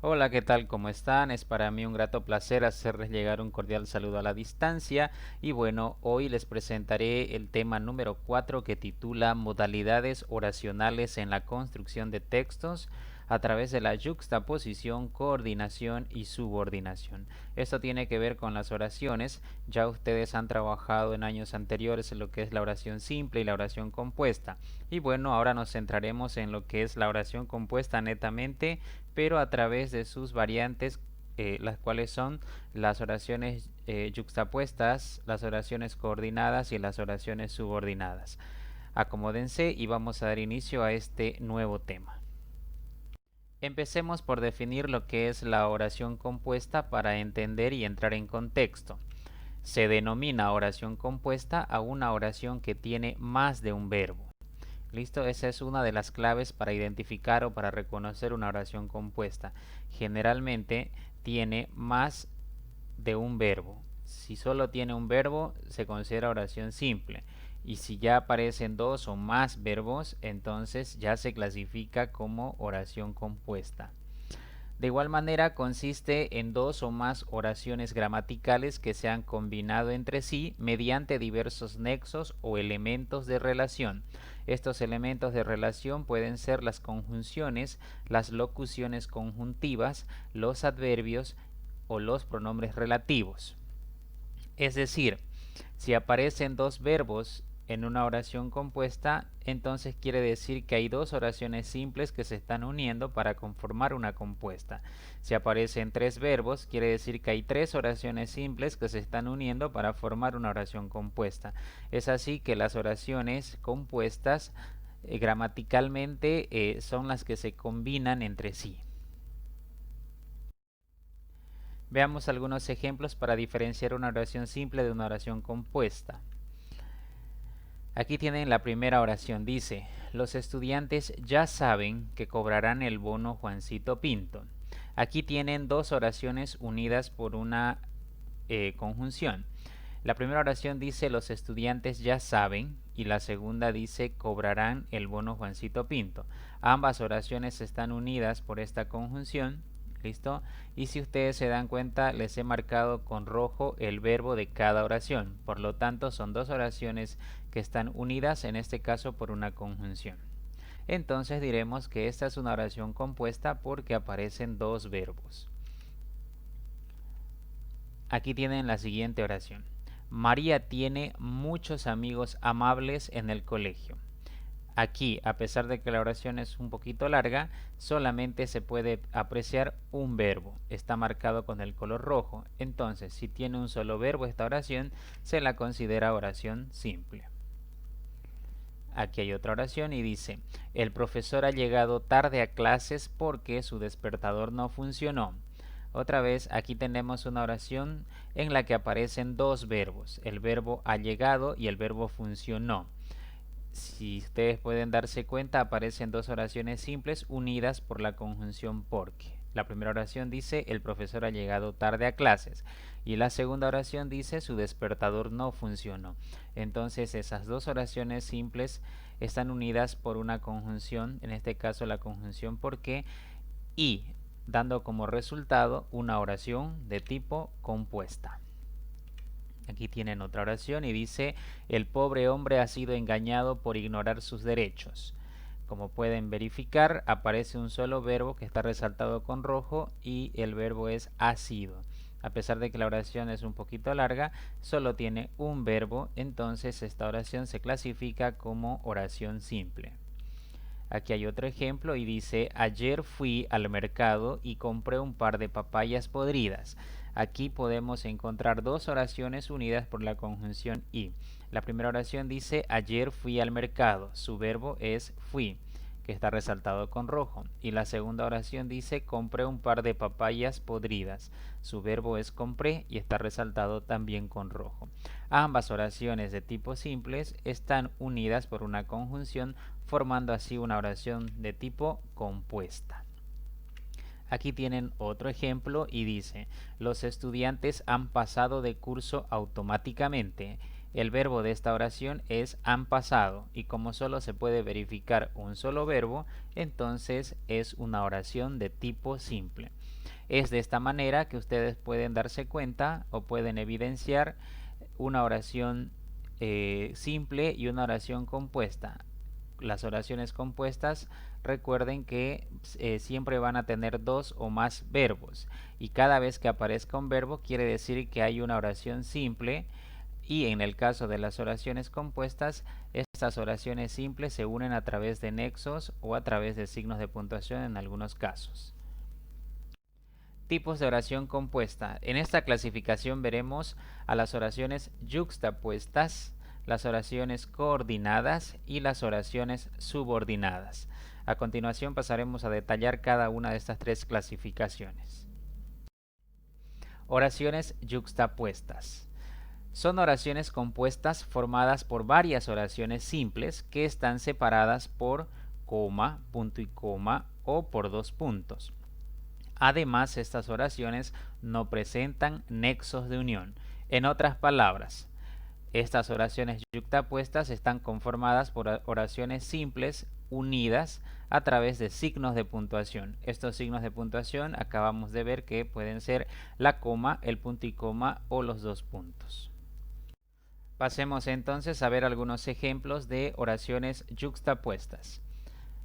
Hola, ¿qué tal? ¿Cómo están? Es para mí un grato placer hacerles llegar un cordial saludo a la distancia y bueno, hoy les presentaré el tema número 4 que titula Modalidades oracionales en la construcción de textos a través de la yuxtaposición, coordinación y subordinación. Esto tiene que ver con las oraciones. Ya ustedes han trabajado en años anteriores en lo que es la oración simple y la oración compuesta. Y bueno, ahora nos centraremos en lo que es la oración compuesta netamente, pero a través de sus variantes, las cuales son las oraciones yuxtapuestas, las oraciones coordinadas y las oraciones subordinadas. Acomódense y vamos a dar inicio a este nuevo tema. Empecemos por definir lo que es la oración compuesta para entender y entrar en contexto. Se denomina oración compuesta a una oración que tiene más de un verbo. ¿Listo? Esa es una de las claves para identificar o para reconocer una oración compuesta. Generalmente tiene más de un verbo. Si solo tiene un verbo, se considera oración simple. Y si ya aparecen dos o más verbos, entonces ya se clasifica como oración compuesta. De igual manera, consiste en dos o más oraciones gramaticales que se han combinado entre sí mediante diversos nexos o elementos de relación. Estos elementos de relación pueden ser las conjunciones, las locuciones conjuntivas, los adverbios o los pronombres relativos. Es decir, si aparecen dos verbos en una oración compuesta, entonces quiere decir que hay dos oraciones simples que se están uniendo para conformar una compuesta. Si aparecen tres verbos, quiere decir que hay tres oraciones simples que se están uniendo para formar una oración compuesta. Es así que las oraciones compuestas gramaticalmente son las que se combinan entre sí. Veamos algunos ejemplos para diferenciar una oración simple de una oración compuesta. Aquí tienen la primera oración. Dice, los estudiantes ya saben que cobrarán el bono Juancito Pinto. Aquí tienen dos oraciones unidas por una conjunción. La primera oración dice los estudiantes ya saben y la segunda dice cobrarán el bono Juancito Pinto. Ambas oraciones están unidas por esta conjunción. ¿Listo? Y si ustedes se dan cuenta, les he marcado con rojo el verbo de cada oración. Por lo tanto, son dos oraciones que están unidas, en este caso por una conjunción. Entonces diremos que esta es una oración compuesta porque aparecen dos verbos. Aquí tienen la siguiente oración. María tiene muchos amigos amables en el colegio. Aquí, a pesar de que la oración es un poquito larga, solamente se puede apreciar un verbo. Está marcado con el color rojo. Entonces, si tiene un solo verbo esta oración, se la considera oración simple. Aquí hay otra oración y dice, el profesor ha llegado tarde a clases porque su despertador no funcionó. Otra vez, aquí tenemos una oración en la que aparecen dos verbos, el verbo ha llegado y el verbo funcionó. Si ustedes pueden darse cuenta, aparecen dos oraciones simples unidas por la conjunción porque. La primera oración dice, el profesor ha llegado tarde a clases. Y la segunda oración dice, su despertador no funcionó. Entonces esas dos oraciones simples están unidas por una conjunción, en este caso la conjunción porque, y dando como resultado una oración de tipo compuesta. Aquí tienen otra oración y dice, el pobre hombre ha sido engañado por ignorar sus derechos. Como pueden verificar, aparece un solo verbo que está resaltado con rojo y el verbo es ha sido. A pesar de que la oración es un poquito larga, solo tiene un verbo, entonces esta oración se clasifica como oración simple. Aquí hay otro ejemplo y dice, ayer fui al mercado y compré un par de papayas podridas. Aquí podemos encontrar dos oraciones unidas por la conjunción y. La primera oración dice, ayer fui al mercado. Su verbo es fui, que está resaltado con rojo. Y la segunda oración dice, compré un par de papayas podridas. Su verbo es compré y está resaltado también con rojo. Ambas oraciones de tipo simples están unidas por una conjunción, formando así una oración de tipo compuesta. Aquí tienen otro ejemplo y dice, los estudiantes han pasado de curso automáticamente. El verbo de esta oración es han pasado y como solo se puede verificar un solo verbo, entonces es una oración de tipo simple. Es de esta manera que ustedes pueden darse cuenta o pueden evidenciar una oración simple y una oración compuesta. Las oraciones compuestas, recuerden que siempre van a tener dos o más verbos y cada vez que aparezca un verbo quiere decir que hay una oración simple, y en el caso de las oraciones compuestas, estas oraciones simples se unen a través de nexos o a través de signos de puntuación en algunos casos. Tipos de oración compuesta. En esta clasificación veremos a las oraciones yuxtapuestas, las oraciones coordinadas y las oraciones subordinadas. A continuación pasaremos a detallar cada una de estas tres clasificaciones. Oraciones yuxtapuestas. Son oraciones compuestas formadas por varias oraciones simples que están separadas por coma, punto y coma o por dos puntos. Además, estas oraciones no presentan nexos de unión. En otras palabras, estas oraciones yuxtapuestas están conformadas por oraciones simples unidas a través de signos de puntuación. Estos signos de puntuación acabamos de ver que pueden ser la coma, el punto y coma o los dos puntos. Pasemos entonces a ver algunos ejemplos de oraciones yuxtapuestas.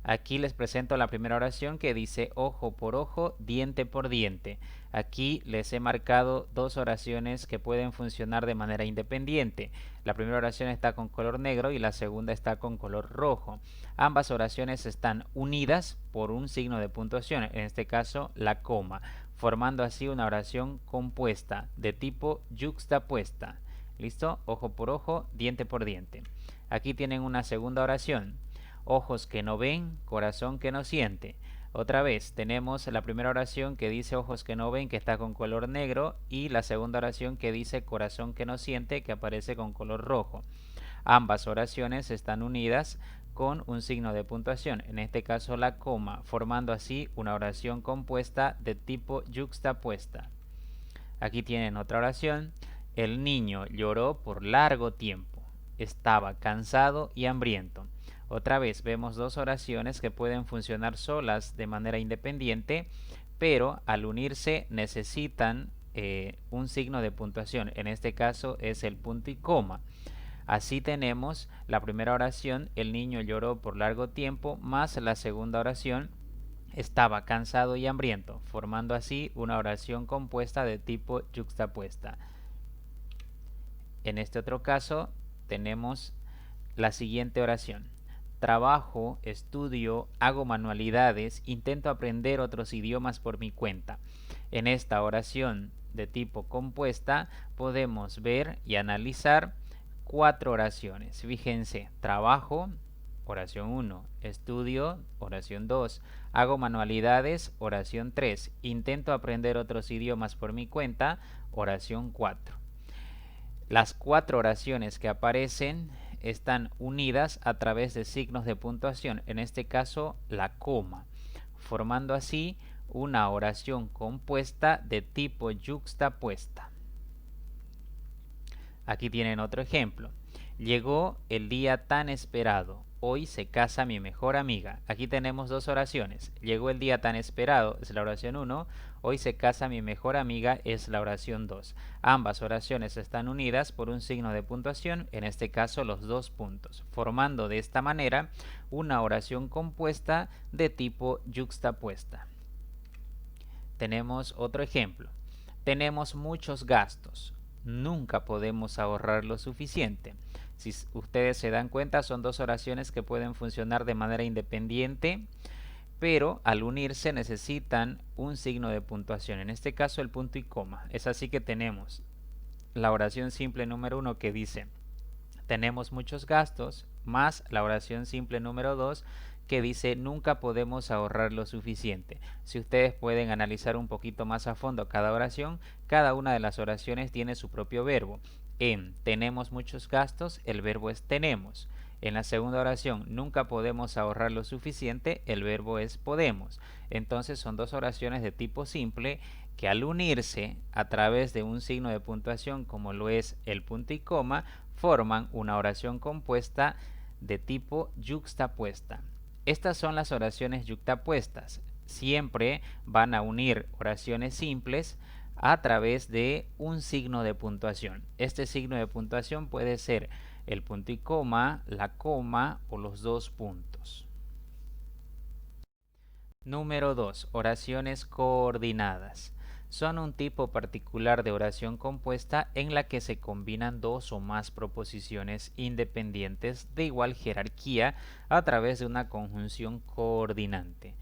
Aquí les presento la primera oración que dice ojo por ojo, diente por diente. Aquí les he marcado dos oraciones que pueden funcionar de manera independiente. La primera oración está con color negro y la segunda está con color rojo. Ambas oraciones están unidas por un signo de puntuación, en este caso la coma, formando así una oración compuesta de tipo yuxtapuesta. ¿Listo? Ojo por ojo, diente por diente. Aquí tienen una segunda oración. Ojos que no ven, corazón que no siente. Otra vez tenemos la primera oración que dice ojos que no ven, que está con color negro, y la segunda oración que dice corazón que no siente, que aparece con color rojo. Ambas oraciones están unidas con un signo de puntuación, en este caso la coma, formando así una oración compuesta de tipo yuxtapuesta. Aquí tienen otra oración. El niño lloró por largo tiempo. Estaba cansado y hambriento. Otra vez vemos dos oraciones que pueden funcionar solas de manera independiente, pero al unirse necesitan un signo de puntuación. En este caso es el punto y coma. Así tenemos la primera oración, el niño lloró por largo tiempo, más la segunda oración, estaba cansado y hambriento, formando así una oración compuesta de tipo yuxtapuesta. En este otro caso tenemos la siguiente oración. Trabajo, estudio, hago manualidades, intento aprender otros idiomas por mi cuenta. En esta oración de tipo compuesta podemos ver y analizar cuatro oraciones. Fíjense, trabajo, oración 1, estudio, oración 2, hago manualidades, oración 3, intento aprender otros idiomas por mi cuenta, oración 4. Las cuatro oraciones que aparecen están unidas a través de signos de puntuación, en este caso la coma, formando así una oración compuesta de tipo yuxtapuesta. Aquí tienen otro ejemplo. Llegó el día tan esperado. Hoy se casa mi mejor amiga. Aquí tenemos dos oraciones. Llegó el día tan esperado es la oración 1. Hoy se casa mi mejor amiga es la oración 2. Ambas oraciones están unidas por un signo de puntuación, en este caso los dos puntos, formando de esta manera una oración compuesta de tipo yuxtapuesta. Tenemos otro ejemplo. Tenemos muchos gastos. Nunca podemos ahorrar lo suficiente. Si ustedes se dan cuenta, son dos oraciones que pueden funcionar de manera independiente, pero al unirse necesitan un signo de puntuación, en este caso el punto y coma. Es así que tenemos la oración simple número 1 que dice tenemos muchos gastos, más la oración simple número 2 que dice nunca podemos ahorrar lo suficiente. Si ustedes pueden analizar un poquito más a fondo cada oración, cada una de las oraciones tiene su propio verbo. En tenemos muchos gastos, el verbo es tenemos. En la segunda oración, nunca podemos ahorrar lo suficiente, el verbo es podemos. Entonces son dos oraciones de tipo simple que al unirse a través de un signo de puntuación como lo es el punto y coma, forman una oración compuesta de tipo yuxtapuesta. Estas son las oraciones yuxtapuestas. Siempre van a unir oraciones simples a través de un signo de puntuación. Este signo de puntuación puede ser el punto y coma, la coma o los dos puntos. Número 2. Oraciones coordinadas. Son un tipo particular de oración compuesta en la que se combinan dos o más proposiciones independientes de igual jerarquía a través de una conjunción coordinante.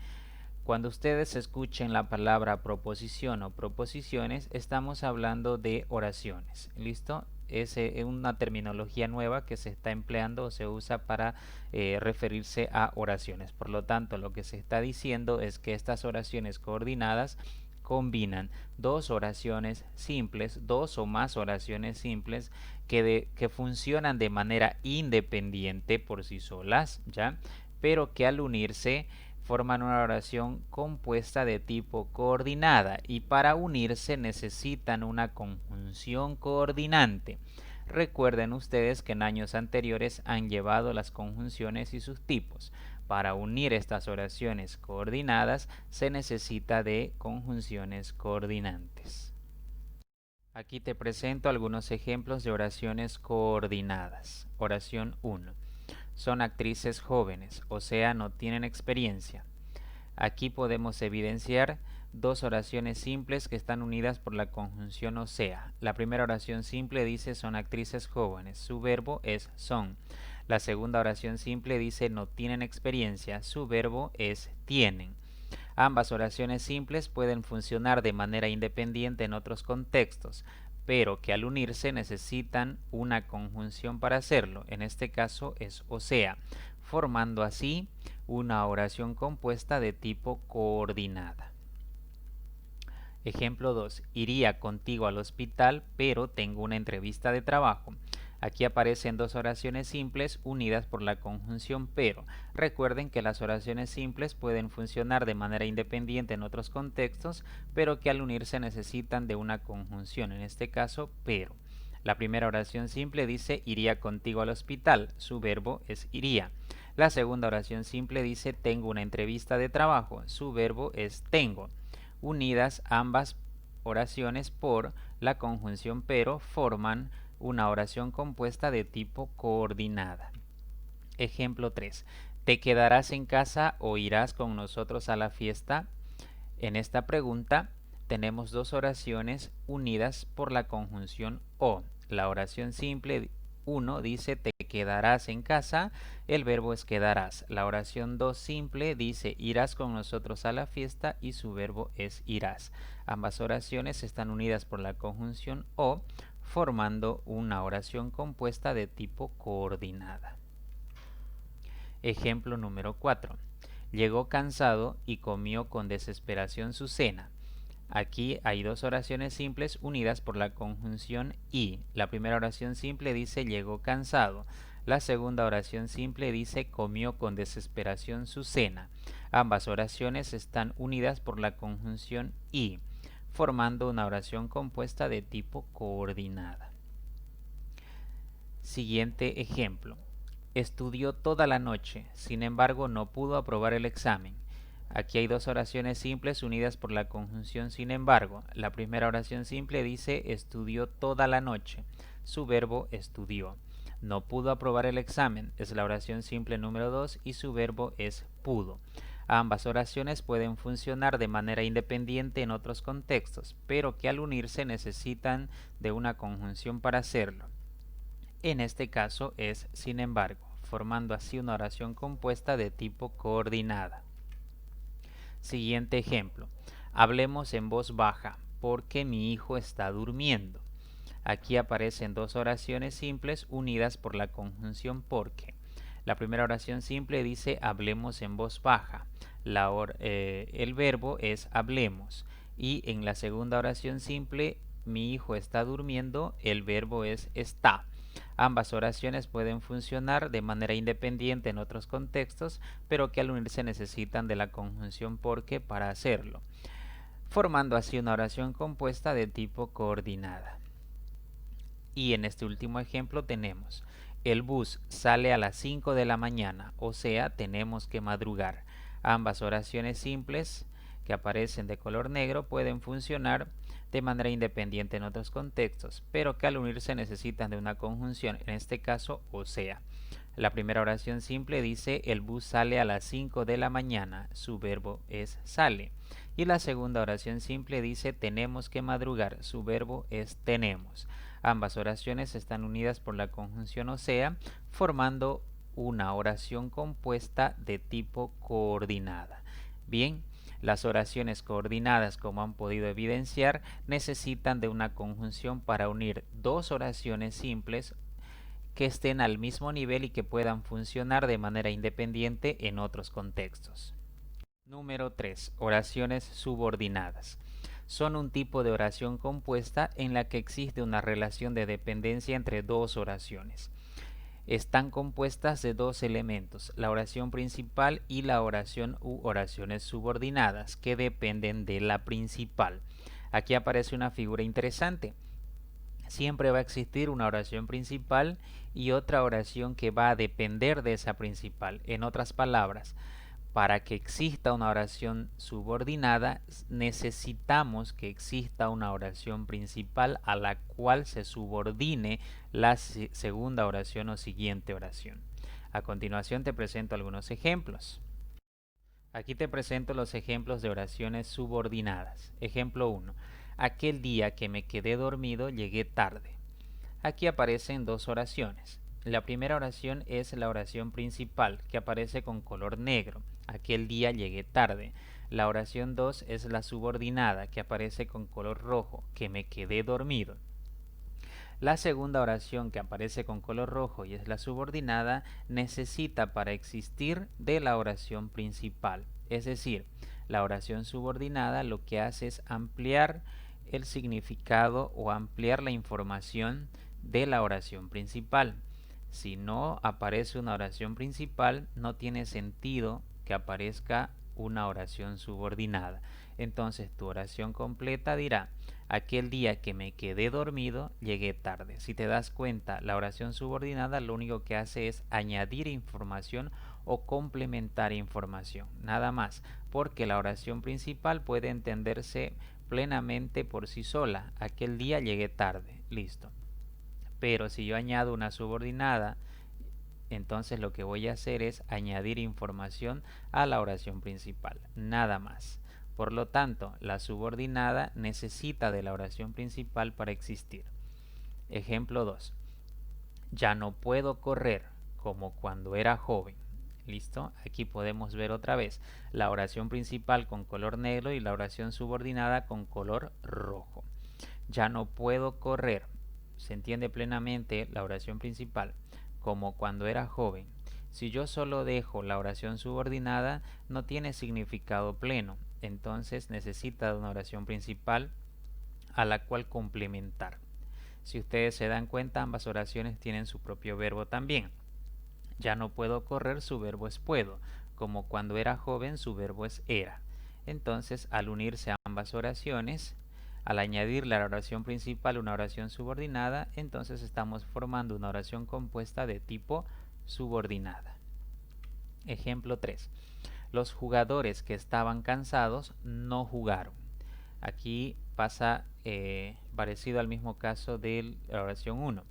Cuando ustedes escuchen la palabra proposición o proposiciones, estamos hablando de oraciones. ¿Listo? Es una terminología nueva que se está empleando o se usa para referirse a oraciones. Por lo tanto, lo que se está diciendo es que estas oraciones coordinadas combinan dos oraciones simples, dos o más oraciones simples que funcionan de manera independiente por sí solas, ¿ya? Pero que al unirse forman una oración compuesta de tipo coordinada y para unirse necesitan una conjunción coordinante. Recuerden ustedes que en años anteriores han llevado las conjunciones y sus tipos. Para unir estas oraciones coordinadas se necesita de conjunciones coordinantes. Aquí te presento algunos ejemplos de oraciones coordinadas. Oración 1. Son actrices jóvenes, o sea, no tienen experiencia. Aquí podemos evidenciar dos oraciones simples que están unidas por la conjunción o sea. La primera oración simple dice son actrices jóvenes, su verbo es son. La segunda oración simple dice no tienen experiencia, su verbo es tienen. Ambas oraciones simples pueden funcionar de manera independiente en otros contextos, pero que al unirse necesitan una conjunción para hacerlo. En este caso es o sea, formando así una oración compuesta de tipo coordinada. Ejemplo 2. Iría contigo al hospital, pero tengo una entrevista de trabajo. Aquí aparecen dos oraciones simples unidas por la conjunción pero. Recuerden que las oraciones simples pueden funcionar de manera independiente en otros contextos, pero que al unirse necesitan de una conjunción, en este caso pero. La primera oración simple dice iría contigo al hospital, su verbo es iría. La segunda oración simple dice tengo una entrevista de trabajo, su verbo es tengo. Unidas ambas oraciones por la conjunción pero forman una oración compuesta de tipo coordinada. Ejemplo 3. ¿Te quedarás en casa o irás con nosotros a la fiesta? En esta pregunta tenemos dos oraciones unidas por la conjunción o. La oración simple 1 dice te quedarás en casa, el verbo es quedarás. La oración 2 simple dice irás con nosotros a la fiesta y su verbo es irás. Ambas oraciones están unidas por la conjunción o, formando una oración compuesta de tipo coordinada. Ejemplo número 4. Llegó cansado y comió con desesperación su cena. Aquí hay dos oraciones simples unidas por la conjunción y. La primera oración simple dice llegó cansado. La segunda oración simple dice comió con desesperación su cena. Ambas oraciones están unidas por la conjunción y, formando una oración compuesta de tipo coordinada. Siguiente ejemplo. Estudió toda la noche, sin embargo no pudo aprobar el examen. Aquí hay dos oraciones simples unidas por la conjunción sin embargo. La primera oración simple dice estudió toda la noche. Su verbo estudió. No pudo aprobar el examen es la oración simple número 2 y su verbo es pudo. Ambas oraciones pueden funcionar de manera independiente en otros contextos, pero que al unirse necesitan de una conjunción para hacerlo. En este caso es sin embargo, formando así una oración compuesta de tipo coordinada. Siguiente ejemplo. Hablemos en voz baja, porque mi hijo está durmiendo. Aquí aparecen dos oraciones simples unidas por la conjunción porque. La primera oración simple dice hablemos en voz baja. El verbo es hablemos. Y en la segunda oración simple, mi hijo está durmiendo, el verbo es está. Ambas oraciones pueden funcionar de manera independiente en otros contextos, pero que al unirse necesitan de la conjunción porque para hacerlo, formando así una oración compuesta de tipo coordinada. Y en este último ejemplo tenemos, el bus sale a las 5 de la mañana, o sea, tenemos que madrugar. Ambas oraciones simples que aparecen de color negro pueden funcionar de manera independiente en otros contextos, pero que al unirse necesitan de una conjunción, en este caso, o sea. La primera oración simple dice el bus sale a las 5 de la mañana, su verbo es sale. Y la segunda oración simple dice tenemos que madrugar, su verbo es tenemos. Ambas oraciones están unidas por la conjunción o sea, formando una oración compuesta de tipo coordinada. Bien, las oraciones coordinadas, como han podido evidenciar, necesitan de una conjunción para unir dos oraciones simples que estén al mismo nivel y que puedan funcionar de manera independiente en otros contextos. Número 3. Oraciones subordinadas. Son un tipo de oración compuesta en la que existe una relación de dependencia entre dos oraciones. Están compuestas de dos elementos, la oración principal y la oración u oraciones subordinadas, que dependen de la principal. Aquí aparece una figura interesante. Siempre va a existir una oración principal y otra oración que va a depender de esa principal. En otras palabras, para que exista una oración subordinada, necesitamos que exista una oración principal a la cual se subordine la segunda oración o siguiente oración. A continuación te presento algunos ejemplos. Aquí te presento los ejemplos de oraciones subordinadas. Ejemplo 1. Aquel día que me quedé dormido llegué tarde. Aquí aparecen dos oraciones. La primera oración es la oración principal, que aparece con color negro. Aquel día llegué tarde. La oración 2 es la subordinada, que aparece con color rojo, que me quedé dormido. La segunda oración, que aparece con color rojo y es la subordinada, necesita para existir de la oración principal. Es decir, la oración subordinada lo que hace es ampliar el significado o ampliar la información de la oración principal. Si no aparece una oración principal, no tiene sentido que aparezca una oración subordinada. Entonces tu oración completa dirá, aquel día que me quedé dormido, llegué tarde. Si te das cuenta, la oración subordinada lo único que hace es añadir información o complementar información, nada más, porque la oración principal puede entenderse plenamente por sí sola. Aquel día llegué tarde, listo. Pero si yo añado una subordinada, entonces lo que voy a hacer es añadir información a la oración principal, nada más. Por lo tanto, la subordinada necesita de la oración principal para existir. Ejemplo 2. Ya no puedo correr como cuando era joven. ¿Listo? Aquí podemos ver otra vez la oración principal con color negro y la oración subordinada con color rojo. Ya no puedo correr. Se entiende plenamente la oración principal como cuando era joven. Si yo solo dejo la oración subordinada, no tiene significado pleno. Entonces necesita de una oración principal a la cual complementar. Si ustedes se dan cuenta, ambas oraciones tienen su propio verbo también. Ya no puedo correr, su verbo es puedo. Como cuando era joven, su verbo es era. Entonces, al unirse a ambas oraciones, al añadirle a la oración principal una oración subordinada, entonces estamos formando una oración compuesta de tipo subordinada. Ejemplo 3. Los jugadores que estaban cansados no jugaron. Aquí pasa parecido al mismo caso de la oración 1.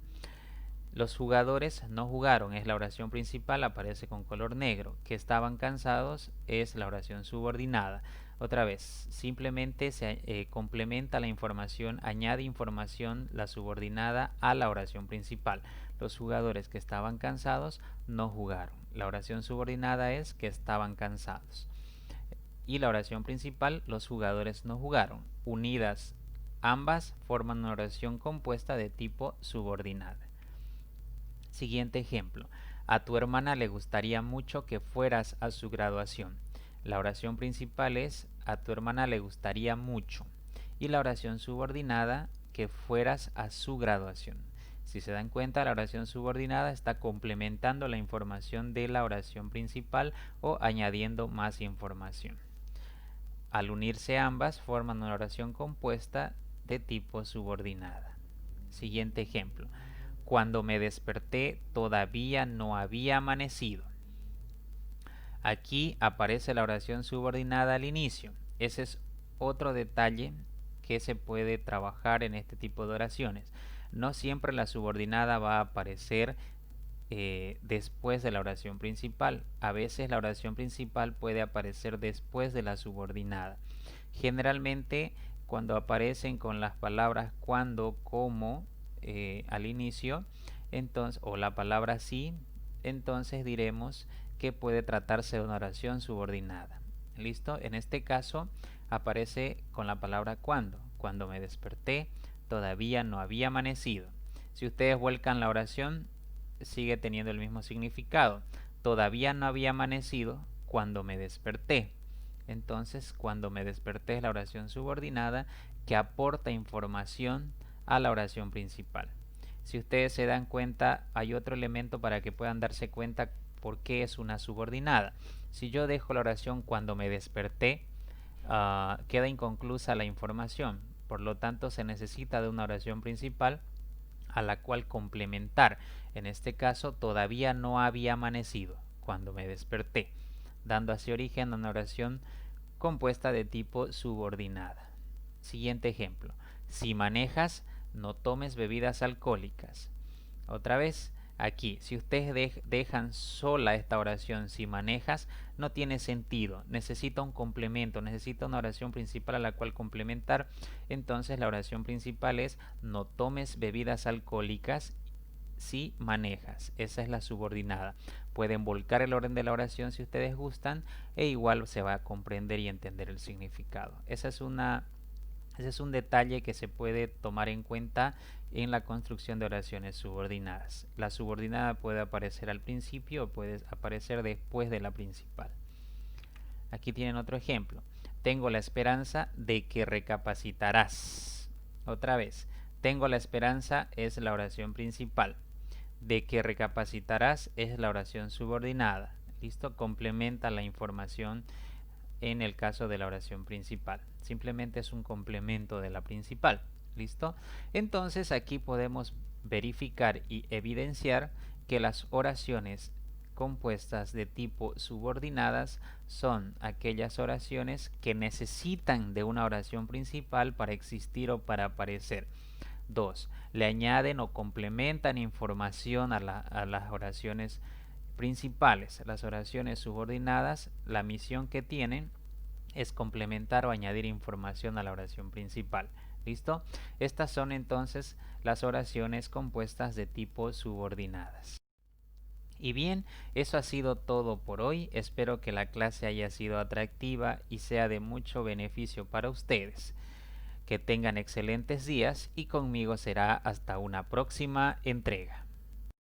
Los jugadores no jugaron es la oración principal, aparece con color negro. Que estaban cansados es la oración subordinada. Otra vez, simplemente se complementa la información, añade información la subordinada a la oración principal. Los jugadores que estaban cansados no jugaron. La oración subordinada es que estaban cansados. Y la oración principal, los jugadores no jugaron. Unidas ambas forman una oración compuesta de tipo subordinada. Siguiente ejemplo. A tu hermana le gustaría mucho que fueras a su graduación. La oración principal es a tu hermana le gustaría mucho. Y la oración subordinada que fueras a su graduación. Si se dan cuenta, la oración subordinada está complementando la información de la oración principal o añadiendo más información. Al unirse ambas, forman una oración compuesta de tipo subordinada. Siguiente ejemplo. Cuando me desperté todavía no había amanecido. Aquí aparece la oración subordinada al inicio. Ese es otro detalle que se puede trabajar en este tipo de oraciones. No siempre la subordinada va a aparecer después de la oración principal. A veces la oración principal puede aparecer después de la subordinada. Generalmente cuando aparecen con las palabras cuando, como al inicio, entonces, o la palabra sí, entonces diremos que puede tratarse de una oración subordinada. ¿Listo? En este caso aparece con la palabra cuando. Cuando me desperté todavía no había amanecido. Si ustedes vuelcan la oración, sigue teniendo el mismo significado. Todavía no había amanecido cuando me desperté. Entonces, cuando me desperté es la oración subordinada que aporta información a la oración principal. Si ustedes se dan cuenta, hay otro elemento para que puedan darse cuenta por qué es una subordinada. Si yo dejo la oración cuando me desperté, queda inconclusa la información. Por lo tanto, se necesita de una oración principal a la cual complementar. En este caso, todavía no había amanecido cuando me desperté, dando así origen a una oración compuesta de tipo subordinada. Siguiente ejemplo. Si manejas, no tomes bebidas alcohólicas. Otra vez, aquí, si ustedes dejan sola esta oración, si manejas, no tiene sentido. Necesita un complemento, necesita una oración principal a la cual complementar. Entonces la oración principal es no tomes bebidas alcohólicas si manejas. Esa es la subordinada. Pueden volcar el orden de la oración si ustedes gustan e igual se va a comprender y entender el significado. Ese es un detalle que se puede tomar en cuenta en la construcción de oraciones subordinadas. La subordinada puede aparecer al principio o puede aparecer después de la principal. Aquí tienen otro ejemplo. Tengo la esperanza de que recapacitarás. Otra vez, tengo la esperanza es la oración principal. De que recapacitarás es la oración subordinada. ¿Listo? Complementa la información en el caso de la oración principal. Simplemente es un complemento de la principal. ¿Listo? Entonces aquí podemos verificar y evidenciar que las oraciones compuestas de tipo subordinadas son aquellas oraciones que necesitan de una oración principal para existir o para aparecer. 2. Le añaden o complementan información a las oraciones principales. Las oraciones subordinadas, la misión que tienen es complementar o añadir información a la oración principal. ¿Listo? Estas son entonces las oraciones compuestas de tipo subordinadas. Y bien, eso ha sido todo por hoy. Espero que la clase haya sido atractiva y sea de mucho beneficio para ustedes. Que tengan excelentes días y conmigo será hasta una próxima entrega.